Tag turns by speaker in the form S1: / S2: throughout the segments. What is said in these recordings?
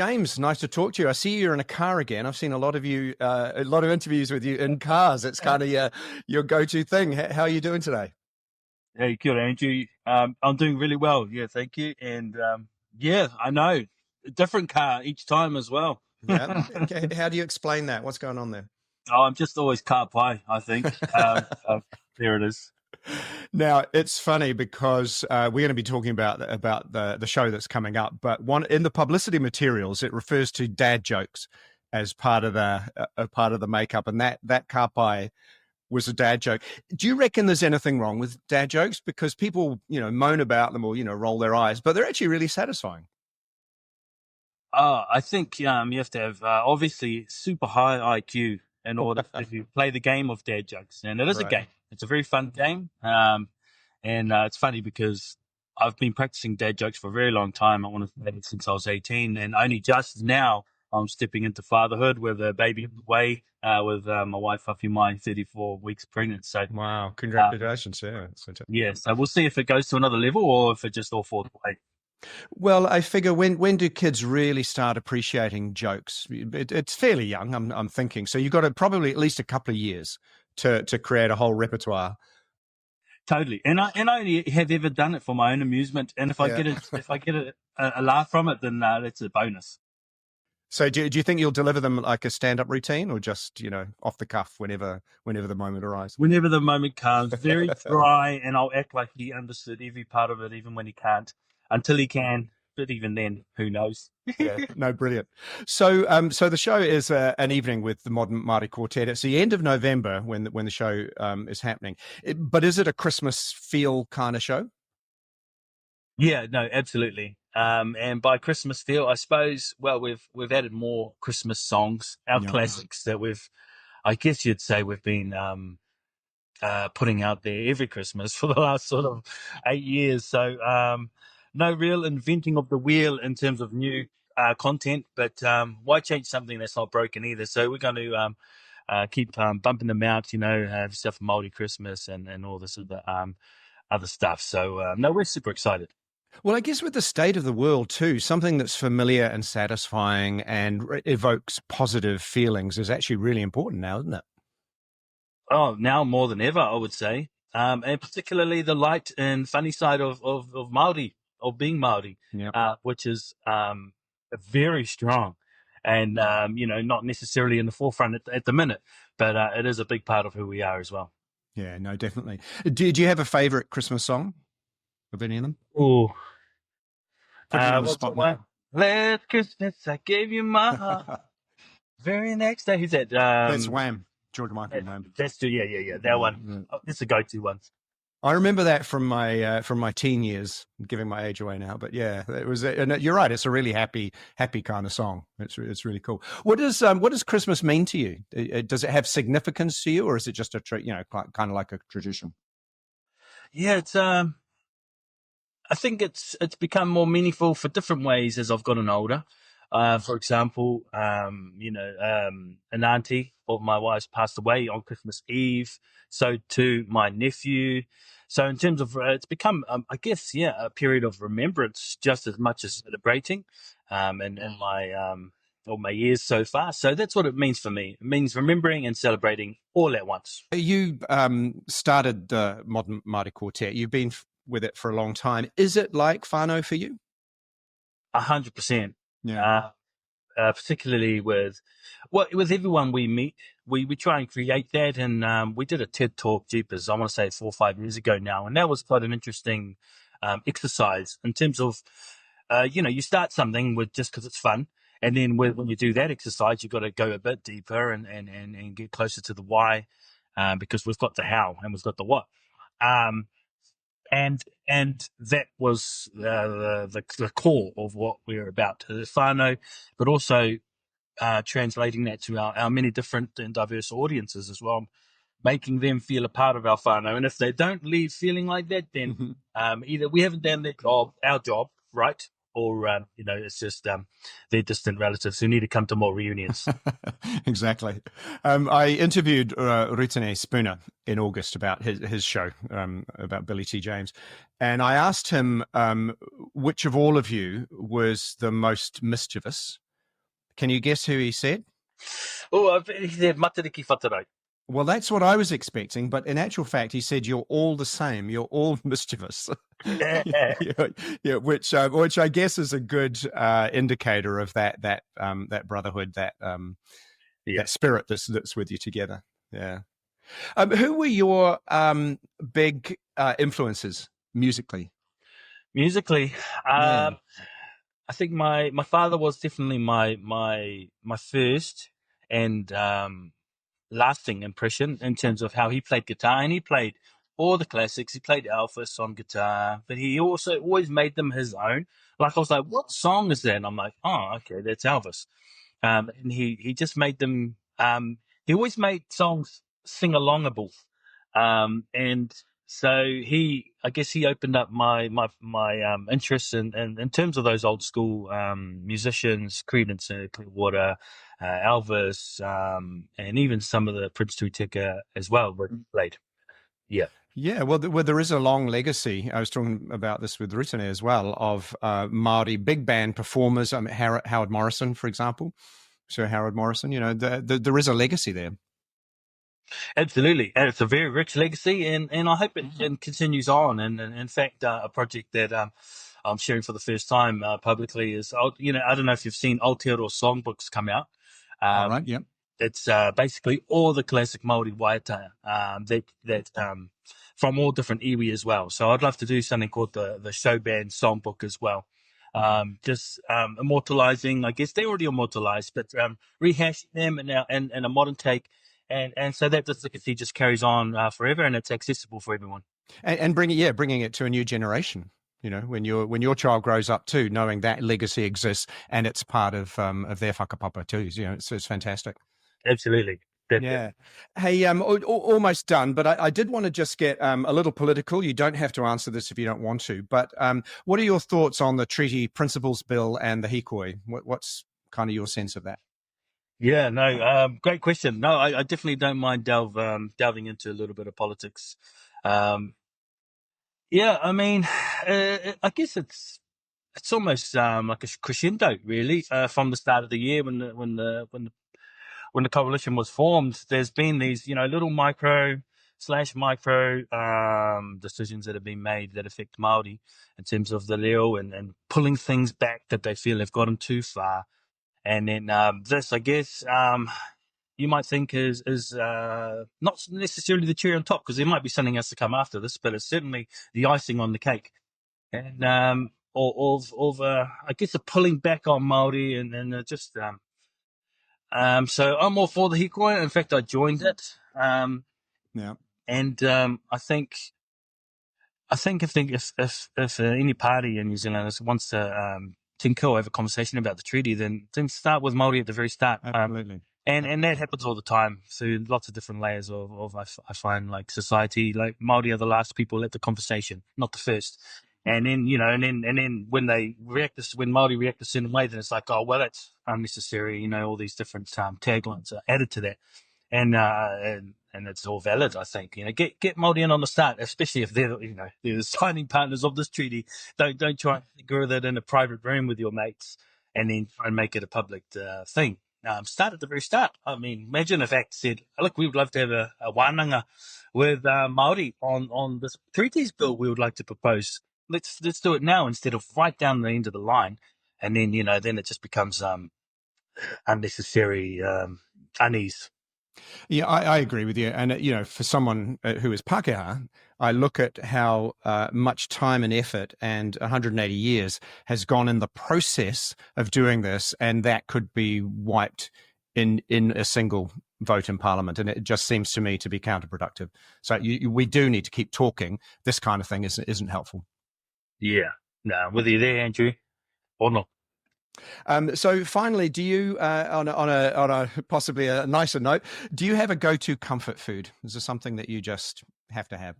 S1: James, nice to talk to you. I see you're in a car again. I've seen a lot of interviews with you in cars. It's kind of your go-to thing. How are you doing today?
S2: Hey, good, Andrew. I'm doing really well. Yeah, thank you. And yeah, I know. A different car each time as well.
S1: Yeah. Okay. How do you explain that? What's going on there?
S2: Oh, I'm just always car pie, I think. There it is.
S1: Now it's funny because we're going to be talking about the show that's coming up, but one in the publicity materials it refers to dad jokes as part of the makeup, and that car pie was a dad joke. Do you reckon there's anything wrong with dad jokes? Because people, moan about them or, roll their eyes, but they're actually really satisfying.
S2: I think you have to have obviously super high IQ in order to play the game of dad jokes, and it is a game. It's a very fun game, and it's funny because I've been practicing dad jokes for a very long time. I want to say since I was 18, and only just now I'm stepping into fatherhood with a baby on the way, with my wife Afimai, 34 weeks pregnant. So
S1: wow, congratulations!
S2: Yeah, so we'll see if it goes to another level or if it just all falls away.
S1: Well, I figure when do kids really start appreciating jokes? It's fairly young, I'm thinking. So you've got probably at least a couple of years to create a whole repertoire.
S2: Totally, and I only have ever done it for my own amusement. And if I get a laugh from it, then that's a bonus.
S1: So do you think you'll deliver them like a stand-up routine, or just off the cuff whenever the moment arises?
S2: Whenever the moment comes, very dry, and I'll act like he understood every part of it, even when he can't. Until he can, but even then, who knows?
S1: Yeah, no, brilliant. So, so the show is an evening with the Modern Maori Quartet. It's the end of November when the show is happening. But is it a Christmas feel kind of show?
S2: Yeah, no, absolutely. And by Christmas feel, I suppose, well, we've added more Christmas songs, our classics that I guess you'd say we've been putting out there every Christmas for the last sort of 8 years. So, no real inventing of the wheel in terms of new content, but why change something that's not broken either? So we're going to keep bumping them out, have stuff for Maori Christmas and all this other stuff. So no, we're super excited.
S1: Well, I guess with the state of the world too, something that's familiar and satisfying and evokes positive feelings is actually really important now, isn't it?
S2: Oh, now more than ever, I would say. And particularly the light and funny side of Maori, of being Maori, which is very strong and, not necessarily in the forefront at the minute, but it is a big part of who we are as well.
S1: Yeah, no, definitely. Do you have a favorite Christmas song of any of them?
S2: Oh,
S1: spot.
S2: Last Christmas, I gave you my heart. Very next day, who's that?
S1: That's Wham. George Michael.
S2: That's yeah. That one. Oh, it's a go-to one.
S1: I remember that from my teen years, giving my age away now. But yeah, it was. And you're right. It's a really happy kind of song. It's really cool. What does Christmas mean to you? Does it have significance to you, or is it just kind of like a tradition?
S2: Yeah, it's I think it's become more meaningful for different ways as I've gotten older. For example, an auntie of my wife's passed away on Christmas Eve. So too my nephew. So in terms of, it's become, I guess, a period of remembrance just as much as celebrating, in my years so far. So that's what it means for me. It means remembering and celebrating all at once.
S1: You started the Modern Maori Quartet. You've been with it for a long time. Is it like whānau for you?
S2: 100%.
S1: Yeah.
S2: Particularly with everyone we meet, we try and create that. And we did a TED talk, jeepers, I want to say 4 or 5 years ago now. And that was quite an interesting exercise in terms of, you start something with just because it's fun. And then when you do that exercise, you've got to go a bit deeper and get closer to the why, because we've got the how and we've got the what. And that was the core of what we're about to whānau, but also translating that to our many different and diverse audiences as well, making them feel a part of our whānau. And if they don't leave feeling like that, then either we haven't done our job right, or it's just their distant relatives who need to come to more reunions.
S1: Exactly. I interviewed Rutene Spooner in August about his show, about Billy T. James, and I asked him which of all of you was the most mischievous Can you guess who he said?
S2: Oh, he said Matariki Whatarai.
S1: Well, that's what I was expecting, but in actual fact, he said you're all the same. You're all mischievous. yeah, yeah, which I guess is a good indicator of that brotherhood,
S2: Yeah.
S1: that spirit that's with you together. Yeah. Who were your big influences musically?
S2: Musically,
S1: Yeah.
S2: I think my father was definitely my first and lasting impression in terms of how he played guitar, and he played all the classics. He played Elvis on guitar, but he also always made them his own. Like I was like, "What song is that?" And I'm like, "Oh, okay, that's Elvis." And he just made them. He always made songs sing alongable, and so I guess he opened up my interest in terms of those old school musicians, Creedence Clearwater, Elvis, and even some of the Prince Tuiteka as well were played. Yeah.
S1: Yeah, well, there is a long legacy. I was talking about this with Ritane as well of Maori big band performers. I mean, Howard Morrison, for example, Sir Howard Morrison. You know, there is a legacy there.
S2: Absolutely, and it's a very rich legacy, and I hope it continues on. And in fact, a project that I'm sharing for the first time publicly is, I don't know if you've seen Aotearoa songbooks come out.
S1: All right.
S2: Um,
S1: Yep.
S2: it's basically all the classic Maori waiata that from all different iwi as well. So I'd love to do something called the show band songbook as well. Just immortalizing, I guess they're already immortalized, but rehashing them in a modern take, and so that this legacy just carries on forever, and it's accessible for everyone.
S1: And bringing it to a new generation. You know, when your child grows up too, knowing that legacy exists and it's part of their whakapapa too. You know, it's fantastic.
S2: Absolutely. That's it.
S1: Yeah. Hey, almost done, but I did want to just get a little political. You don't have to answer this if you don't want to, but what are your thoughts on the Treaty Principles Bill and the Hikoi? What's kind of your sense of that?
S2: Yeah, no, great question. No, I definitely don't mind delving into a little bit of politics. Um, yeah, I mean, I guess it's almost like a crescendo, really, from the start of the year when the coalition was formed. There's been these, little micro decisions that have been made that affect Maori in terms of the leo and pulling things back that they feel have gotten too far. And then this, I guess, you might think is not necessarily the cherry on top, because there might be something else to come after this, but it's certainly the icing on the cake. And I guess, the pulling back on Maori and just so I'm all for the hikoi. In fact, I joined it,
S1: Yeah,
S2: and I think if any party in New Zealand wants to tinker or have a conversation about the treaty, then start with Maori at the very start.
S1: absolutely.
S2: And that happens all the time through lots of different layers of I find, like, society. Like, Maori are the last people at the conversation, not the first. And then, and then when when Maori react a certain way, then it's like, oh, well, that's unnecessary. All these different taglines are added to that, and it's all valid. I think, get Māori in on the start, especially if they're the signing partners of this treaty. Don't try and figure that in a private room with your mates, and then try and make it a public thing. Start at the very start. I mean, imagine if ACT said, "Look, we would love to have a wānanga with Māori on this treaties bill we would like to propose. Let's do it now instead of right down the end of the line." And then, then it just becomes unnecessary unease.
S1: Yeah, I agree with you. And, for someone who is Pākehā, I look at how much time and effort and 180 years has gone in the process of doing this, and that could be wiped in a single vote in Parliament. And it just seems to me to be counterproductive. So we do need to keep talking. This kind of thing isn't helpful.
S2: Yeah. No, with you there, Andrew, or not?
S1: So finally, do you, on a possibly a nicer note, do you have a go-to comfort food? Is there something that you just have to have?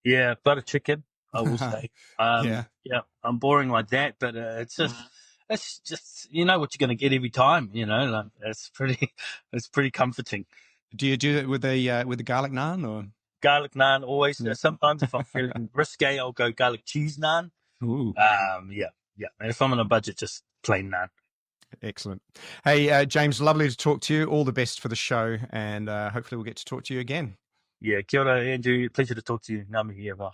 S2: Yeah, butter chicken, I will say.
S1: Yeah.
S2: Yeah, I'm boring like that, but it's just you know what you're going to get every time. Like, it's pretty comforting.
S1: Do you do it with the garlic naan or?
S2: Garlic naan always.
S1: Yeah.
S2: Sometimes if I'm feeling risque, I'll go garlic cheese naan.
S1: Ooh.
S2: Yeah, yeah. And if I'm on a budget, just plain naan.
S1: Excellent. Hey, James, lovely to talk to you. All the best for the show, and hopefully we'll get to talk to you again.
S2: Yeah, kia ora, Andrew. Pleasure to talk to you. Ngā mihi e wā.